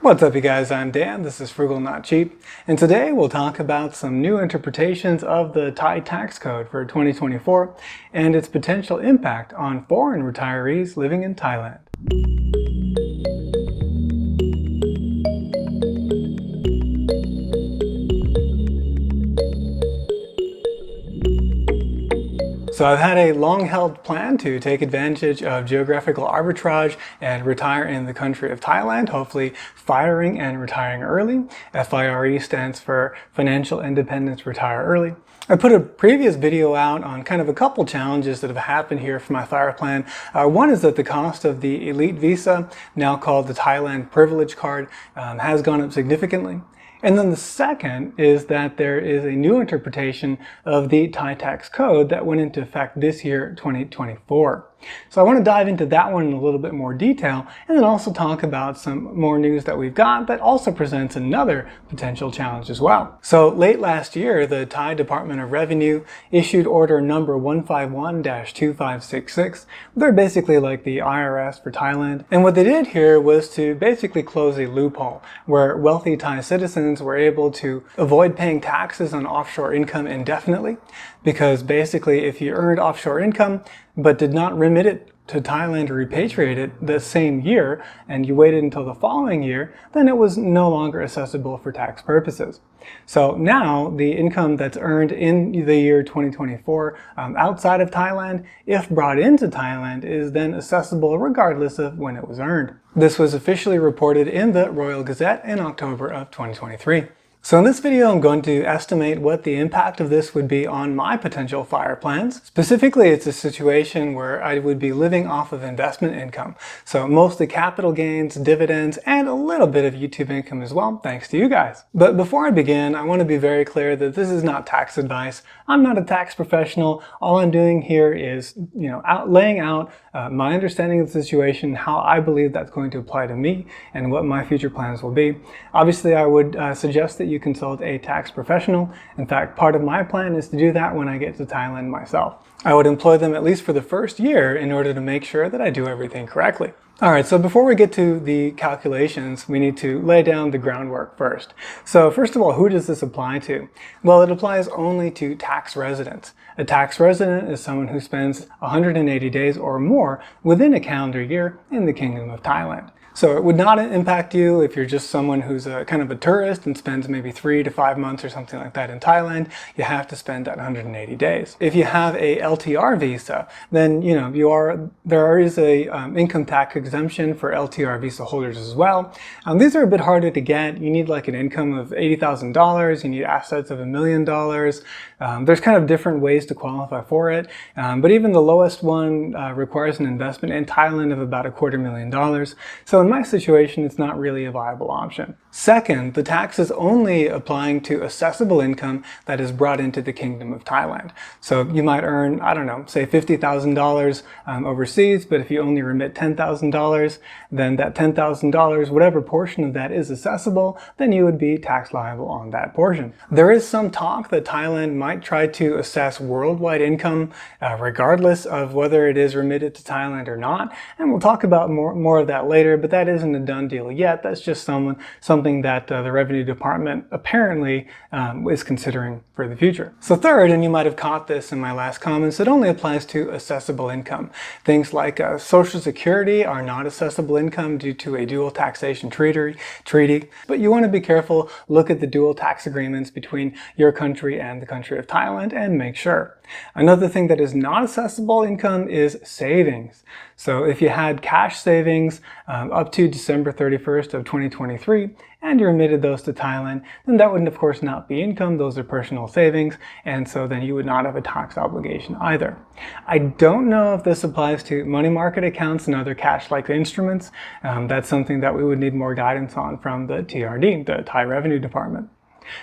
What's up, you guys? I'm Dan. This is Frugal Not Cheap, and today we'll talk about some new interpretations of the Thai tax code for 2024 and its potential impact on foreign retirees living in Thailand. So I've had a long-held plan to take advantage of geographical arbitrage and retire in the country of Thailand, hopefully firing and retiring early. FIRE stands for Financial Independence Retire Early. I put a previous video out on kind of a couple challenges that have happened here for my FIRE plan. One is that the cost of the Elite Visa, now called the Thailand Privilege Card, has gone up significantly. And then the second is that there is a new interpretation of the Thai tax code that went into effect this year, 2024. So I want to dive into that one in a little bit more detail, and then also talk about some more news that we've got that also presents another potential challenge as well. So late last year, the Thai Department of Revenue issued order number 151-2566. They're basically like the IRS for Thailand. And what they did here was to basically close a loophole where wealthy Thai citizens were able to avoid paying taxes on offshore income indefinitely, because basically if you earned offshore income but did not remit it to Thailand or repatriate it the same year, and you waited until the following year, then it was no longer accessible for tax purposes. So now the income that's earned in the year 2024 outside of Thailand, if brought into Thailand, is then accessible regardless of when it was earned. This was officially reported in the Royal Gazette in October of 2023. So in this video, I'm going to estimate what the impact of this would be on my potential FIRE plans. Specifically, it's a situation where I would be living off of investment income. So mostly capital gains, dividends, and a little bit of YouTube income as well, thanks to you guys. But before I begin, I want to be very clear that this is not tax advice. I'm not a tax professional. All I'm doing here is, laying out my understanding of the situation, how I believe that's going to apply to me, and what my future plans will be. Obviously, I would suggest that you consult a tax professional. In fact, part of my plan is to do that when I get to Thailand myself. I would employ them at least for the first year in order to make sure that I do everything correctly. Alright, so before we get to the calculations, we need to lay down the groundwork first. So first of all, who does this apply to? Well, it applies only to tax residents. A tax resident is someone who spends 180 days or more within a calendar year in the Kingdom of Thailand. So it would not impact you if you're just someone who's kind of a tourist and spends maybe 3 to 5 months or something like that in Thailand. You have to spend that 180 days. If you have a LTR visa, then there is a income tax exemption for LTR visa holders as well. These are a bit harder to get. You need like an income of $80,000. You need assets of $1 million. There's kind of different ways to qualify for it, but even the lowest one requires an investment in Thailand of about $250,000. So in my situation, it's not really a viable option. Second, the tax is only applying to accessible income that is brought into the Kingdom of Thailand. So you might earn, say $50,000 overseas, but if you only remit $10,000, then that $10,000, whatever portion of that is accessible, then you would be tax liable on that portion. There is some talk that Thailand might try to assess worldwide income regardless of whether it is remitted to Thailand or not, and we'll talk about more of that later, but that isn't a done deal yet. That's just something that the Revenue Department apparently is considering for the future. So third, and you might have caught this in my last comments, it only applies to accessible income. Things like Social Security are not accessible income due to a dual taxation treaty, but you want to be careful, look at the dual tax agreements between your country and the country of Thailand and make sure. Another thing that is not accessible income is savings. So if you had cash savings up to December 31st of 2023 and you remitted those to Thailand, then that would of course not be income. Those are personal savings, and so then you would not have a tax obligation either. I don't know if this applies to money market accounts and other cash-like instruments. That's something that we would need more guidance on from the TRD, the Thai Revenue Department.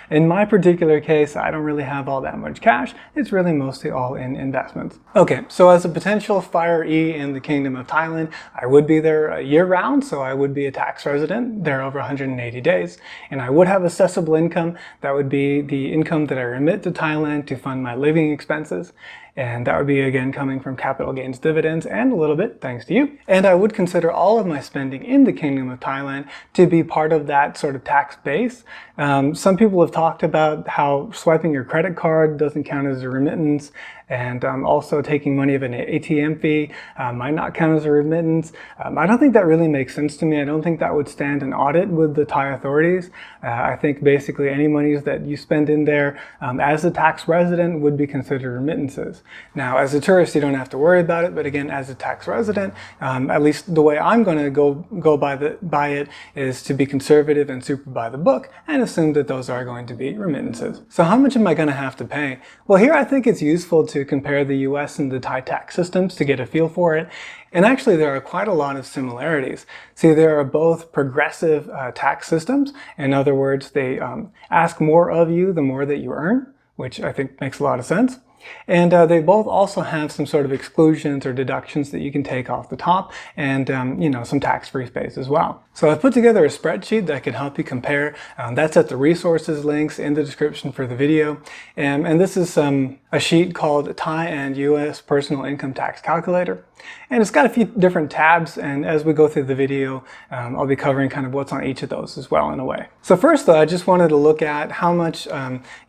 In my particular case, I don't really have all that much cash. It's really mostly all in investments. Okay, so as a potential FIRE in the Kingdom of Thailand, I would be there year-round, so I would be a tax resident there over 180 days, and I would have accessible income. That would be the income that I remit to Thailand to fund my living expenses. And that would be, again, coming from capital gains dividends and a little bit thanks to you. And I would consider all of my spending in the Kingdom of Thailand to be part of that sort of tax base. Some people have talked about how swiping your credit card doesn't count as a remittance, and also taking money of an ATM fee might not count as a remittance. I don't think that really makes sense to me. I don't think that would stand an audit with the Thai authorities. I think basically any monies that you spend in there as a tax resident would be considered remittances. Now, as a tourist, you don't have to worry about it, but again, as a tax resident, at least the way I'm going to go by it is to be conservative and super by the book and assume that those are going to be remittances. So how much am I going to have to pay? Well, here I think it's useful to compare the US and the Thai tax systems to get a feel for it. And actually, there are quite a lot of similarities. See, there are both progressive tax systems. In other words, they ask more of you the more that you earn, which I think makes a lot of sense. And they both also have some sort of exclusions or deductions that you can take off the top, and some tax-free space as well. So I've put together a spreadsheet that can help you compare. That's at the resources links in the description for the video. And this is a sheet called Thai and US Personal Income Tax Calculator. And it's got a few different tabs, and as we go through the video, I'll be covering kind of what's on each of those as well in a way. So first though, I just wanted to look at how much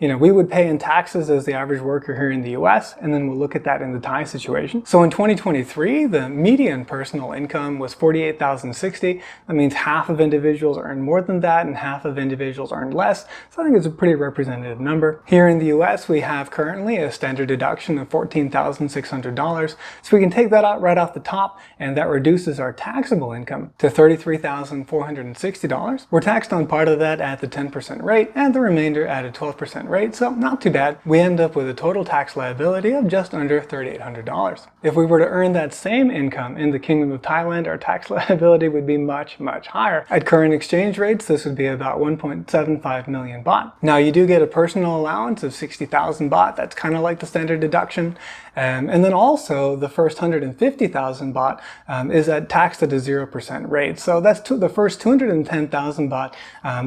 we would pay in taxes as the average worker here in the US, and then we'll look at that in the Thai situation. So in 2023, the median personal income was $48,060. That means half of individuals earn more than that and half of individuals earn less. So I think it's a pretty representative number. Here in the US, we have currently a standard deduction of $14,600. So we can take that out right off the top, and that reduces our taxable income to $33,460. We're taxed on part of that at the 10% rate and the remainder at a 12% rate, so not too bad. We end up with a total tax liability of just under $3,800. If we were to earn that same income in the Kingdom of Thailand, our tax liability would be much, much higher. At current exchange rates, this would be about 1.75 million baht. Now, you do get a personal allowance of 60,000 baht. That's kind of like the standard deduction. And then also the first 150,000 baht is taxed at a 0% rate. So that's the first 210,000 baht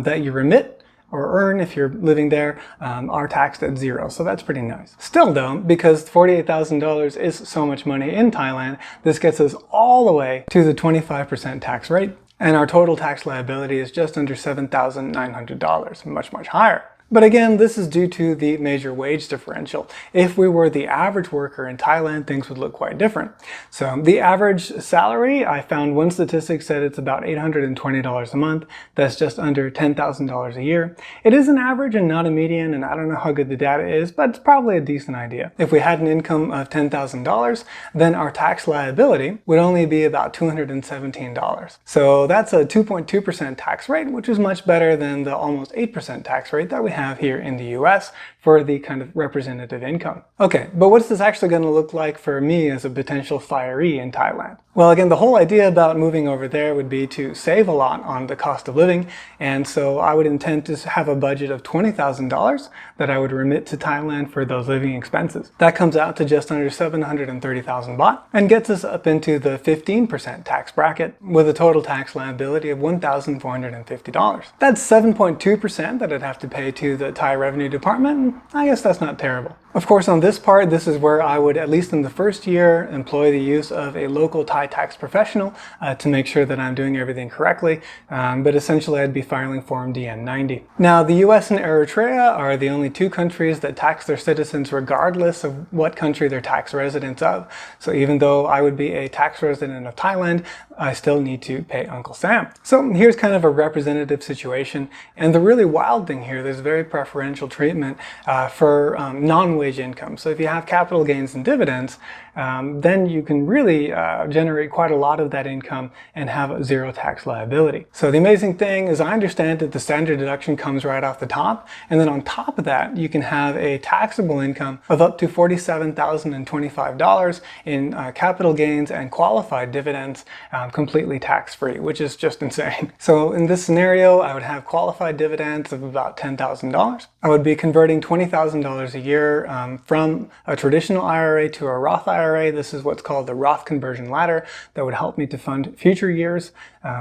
that you remit or earn if you're living there are taxed at 0. So that's pretty nice. Still though, because $48,000 is so much money in Thailand, this gets us all the way to the 25% tax rate. And our total tax liability is just under $7,900, much, much higher. But again, this is due to the major wage differential. If we were the average worker in Thailand, things would look quite different. So the average salary, I found one statistic said it's about $820 a month. That's just under $10,000 a year. It is an average and not a median, and I don't know how good the data is, but it's probably a decent idea. If we had an income of $10,000, then our tax liability would only be about $217. So that's a 2.2% tax rate, which is much better than the almost 8% tax rate that we have here in the US for the kind of representative income. Okay, but what's this actually going to look like for me as a potential firee in Thailand? Well, again, the whole idea about moving over there would be to save a lot on the cost of living, and so I would intend to have a budget of $20,000 that I would remit to Thailand for those living expenses. That comes out to just under 730,000 baht and gets us up into the 15% tax bracket with a total tax liability of $1,450. That's 7.2% that I'd have to pay to the Thai Revenue Department. I guess that's not terrible. Of course, on this part, this is where I would, at least in the first year, employ the use of a local Thai tax professional to make sure that I'm doing everything correctly. But essentially, I'd be filing Form DN-90. Now, the US and Eritrea are the only two countries that tax their citizens regardless of what country they're tax residents of. So even though I would be a tax resident of Thailand, I still need to pay Uncle Sam. So here's kind of a representative situation. And the really wild thing here, there's very preferential treatment for non-wage income. So if you have capital gains and dividends, then you can really generate quite a lot of that income and have a zero tax liability. So the amazing thing is I understand that the standard deduction comes right off the top, and then on top of that you can have a taxable income of up to $47,025 in capital gains and qualified dividends completely tax-free, which is just insane. So in this scenario, I would have qualified dividends of about $10,000. I would be converting $20,000 a year from a traditional IRA to a Roth IRA. This is what's called the Roth conversion ladder that would help me to fund future years.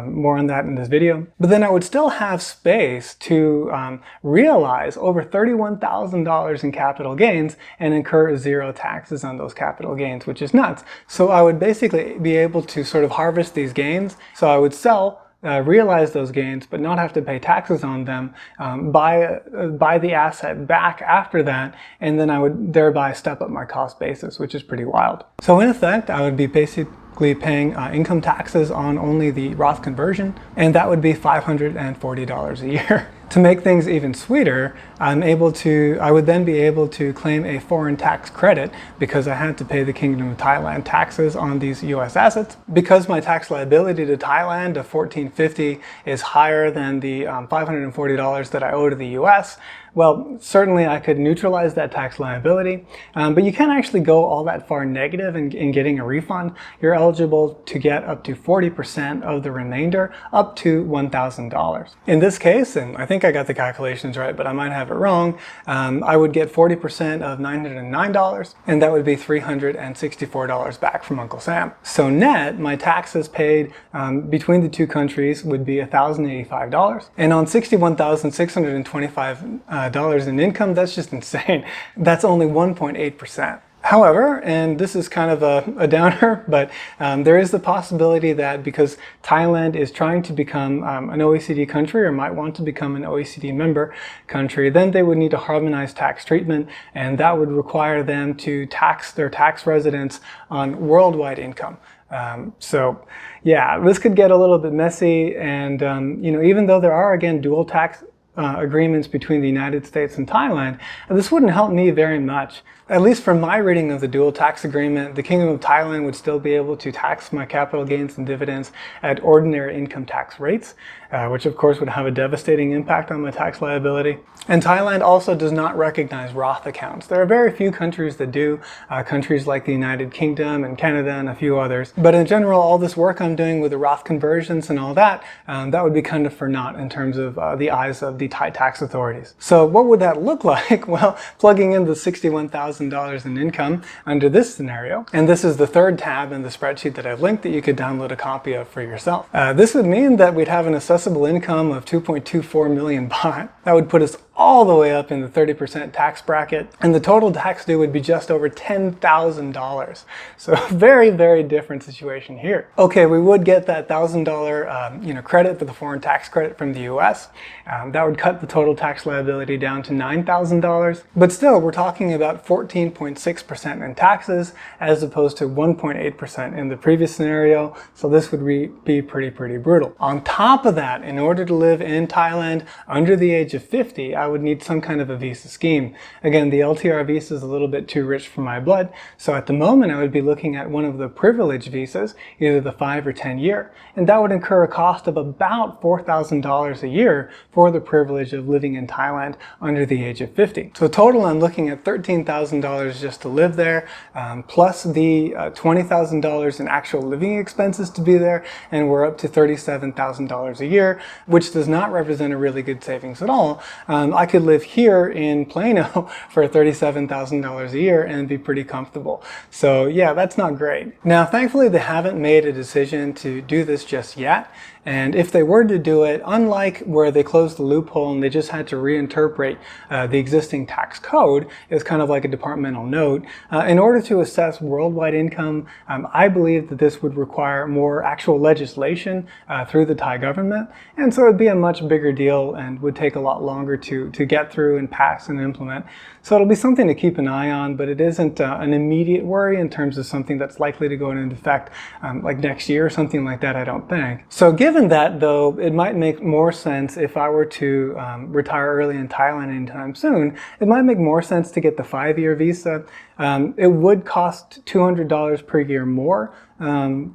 More on that in this video. But then I would still have space to realize over $31,000 in capital gains and incur zero taxes on those capital gains, which is nuts. So I would basically be able to sort of harvest these gains. So I would sell, realize those gains, but not have to pay taxes on them, buy the asset back after that, and then I would thereby step up my cost basis, which is pretty wild. So in effect, I would be basically paying income taxes on only the Roth conversion, and that would be $540 a year. To make things even sweeter, I would then be able to claim a foreign tax credit because I had to pay the Kingdom of Thailand taxes on these US assets. Because my tax liability to Thailand of $1,450 is higher than the $540 that I owe to the US, well, certainly I could neutralize that tax liability, but you can't actually go all that far negative in getting a refund. You're eligible to get up to 40% of the remainder, up to $1,000. In this case, and I think I got the calculations right, but I might have it wrong, I would get 40% of $909, and that would be $364 back from Uncle Sam. So net, my taxes paid between the two countries would be $1,085, and on $61,625 in income, that's just insane. That's only 1.8%. However, and this is kind of a downer, but there is the possibility that because Thailand is trying to become an OECD country or might want to become an OECD member country, then they would need to harmonize tax treatment, and that would require them to tax their tax residents on worldwide income. So yeah, this could get a little bit messy, and even though there are, again, dual tax agreements between the United States and Thailand, this wouldn't help me very much. At least from my reading of the dual tax agreement, the Kingdom of Thailand would still be able to tax my capital gains and dividends at ordinary income tax rates, which of course would have a devastating impact on my tax liability. And Thailand also does not recognize Roth accounts. There are very few countries that do, countries like the United Kingdom and Canada and a few others. But in general, all this work I'm doing with the Roth conversions and all that, that would be kind of for naught in terms of the eyes of the Thai tax authorities. So what would that look like? Well, plugging in the $61,000 in income under this scenario, and this is the third tab in the spreadsheet that I've linked that you could download a copy of for yourself. This would mean that we'd have an assessable income of 2.24 million baht. That would put us all the way up in the 30% tax bracket, and the total tax due would be just over $10,000. So very, very different situation here. Okay, we would get that $1,000 credit for the foreign tax credit from the US. That would cut the total tax liability down to $9,000, but still we're talking about 14.6% in taxes as opposed to 1.8% in the previous scenario. So this would be pretty brutal. On top of that, in order to live in Thailand under the age of 50, I would need some kind of a visa scheme. Again, the LTR visa is a little bit too rich for my blood, so at the moment I would be looking at one of the privilege visas, either the 5 or 10 year, and that would incur a cost of about $4,000 a year for the privilege of living in Thailand under the age of 50. So total, I'm looking at $13,000 just to live there, plus the $20,000 in actual living expenses to be there, and we're up to $37,000 a year, which does not represent a really good savings at all. I could live here in Plano for $37,000 a year and be pretty comfortable. So yeah, that's not great. Now, thankfully, they haven't made a decision to do this just yet. And if they were to do it, unlike where they closed the loophole and they just had to reinterpret the existing tax code, it's kind of like a departmental note. In order to assess worldwide income, I believe that this would require more actual legislation through the Thai government. And so it'd be a much bigger deal and would take a lot longer to get through and pass and implement. So it'll be something to keep an eye on, but it isn't an immediate worry in terms of something that's likely to go into effect like next year or something like that, I don't think. So given that, though, it might make more sense if I were to retire early in Thailand anytime soon. It might make more sense to get the 5-year visa. It would cost $200 per year more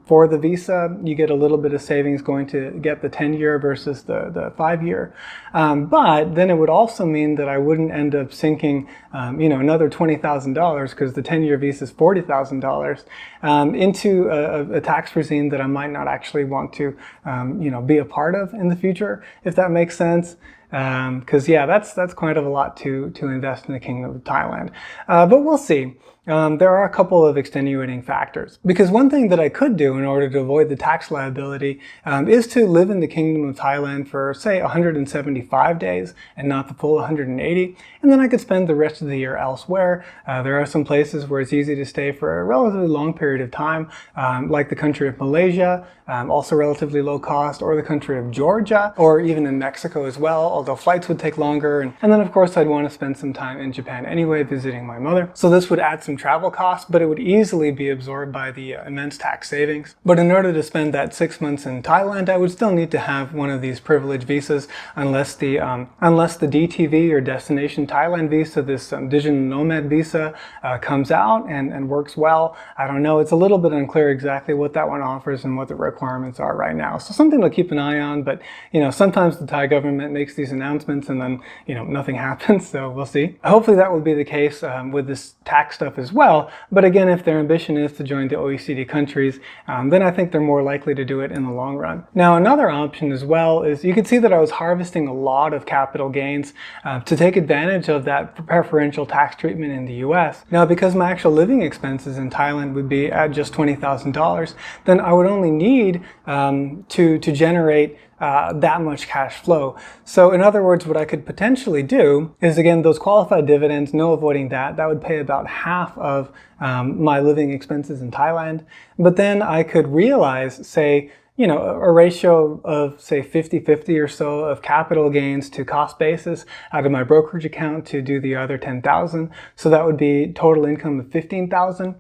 for the visa. You get a little bit of savings going to get the 10-year versus the 5-year. But then it would also mean that I wouldn't end up sinking another $20,000 because the 10-year visa is $40,000. into a tax regime that I might not actually want to, be a part of in the future, if that makes sense. Because yeah, that's quite of a lot to invest in the Kingdom of Thailand. But we'll see. There are a couple of extenuating factors. Because one thing that I could do in order to avoid the tax liability is to live in the Kingdom of Thailand for, say, 175 days and not the full 180. And then I could spend the rest of the year elsewhere. There are some places where it's easy to stay for a relatively long period of time, like the country of Malaysia, also relatively low cost, or the country of Georgia, or even in Mexico as well, although flights would take longer. And then, of course, I'd want to spend some time in Japan anyway, visiting my mother. So this would add some travel costs, but it would easily be absorbed by the immense tax savings. But in order to spend that 6 months in Thailand, I would still need to have one of these privilege visas, unless the DTV, or Destination Thailand visa, this digital nomad visa, comes out and works well. I don't know. It's a little bit unclear exactly what that one offers and what the requirements are right now. So something to keep an eye on. But sometimes the Thai government makes these announcements and then nothing happens. So we'll see. Hopefully that will be the case with this tax stuff as well. But again, if their ambition is to join the OECD countries, then I think they're more likely to do it in the long run. Now, another option as well is you can see that I was harvesting a lot of capital gains to take advantage of that preferential tax treatment in the US. Now, because my actual living expenses in Thailand would be at just $20,000, then I would only need to generate that much cash flow. So in other words, what I could potentially do is, again, those qualified dividends, no avoiding that would pay about half of my living expenses in Thailand. But then I could realize, say, a ratio of, say, 50-50 or so of capital gains to cost basis out of my brokerage account to do the other 10,000. So that would be total income of 15,000.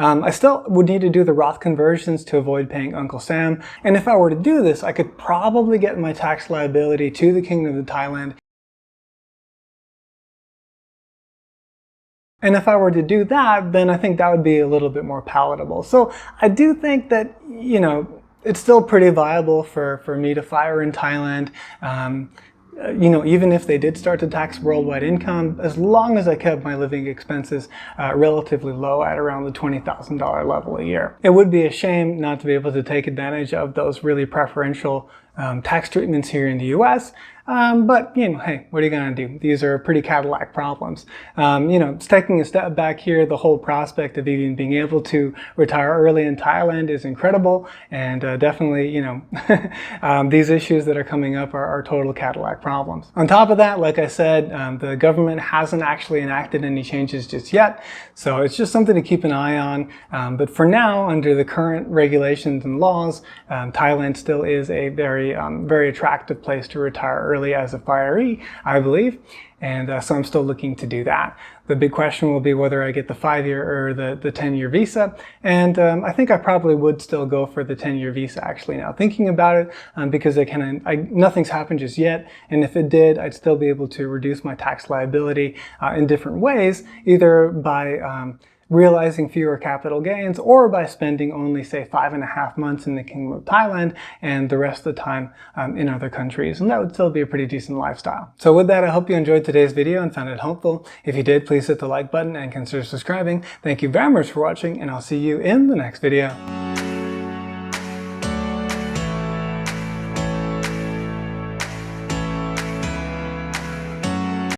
I still would need to do the Roth conversions to avoid paying Uncle Sam. And if I were to do this, I could probably get my tax liability to the Kingdom of Thailand. And if I were to do that, then I think that would be a little bit more palatable. So I do think that, it's still pretty viable for me to fire in Thailand. Even if they did start to tax worldwide income, as long as I kept my living expenses relatively low at around the $20,000 level a year. It would be a shame not to be able to take advantage of those really preferential tax treatments here in the US. But, hey, what are you going to do? These are pretty Cadillac problems. It's taking a step back here. The whole prospect of even being able to retire early in Thailand is incredible. And definitely, these issues that are coming up are total Cadillac problems. On top of that, like I said, the government hasn't actually enacted any changes just yet. So it's just something to keep an eye on. But for now, under the current regulations and laws, Thailand still is a very, very attractive place to retire early as a firee, I believe. And so I'm still looking to do that. The big question will be whether I get the 5-year or the 10-year visa. And I think I probably would still go for the 10-year visa, actually, now thinking about it, because nothing's happened just yet. And if it did, I'd still be able to reduce my tax liability in different ways, either by realizing fewer capital gains, or by spending only, say, 5.5 months in the Kingdom of Thailand and the rest of the time in other countries. And that would still be a pretty decent lifestyle. So with that, I hope you enjoyed today's video and found it helpful. If you did, please hit the like button and consider subscribing. Thank you very much for watching, and I'll see you in the next video.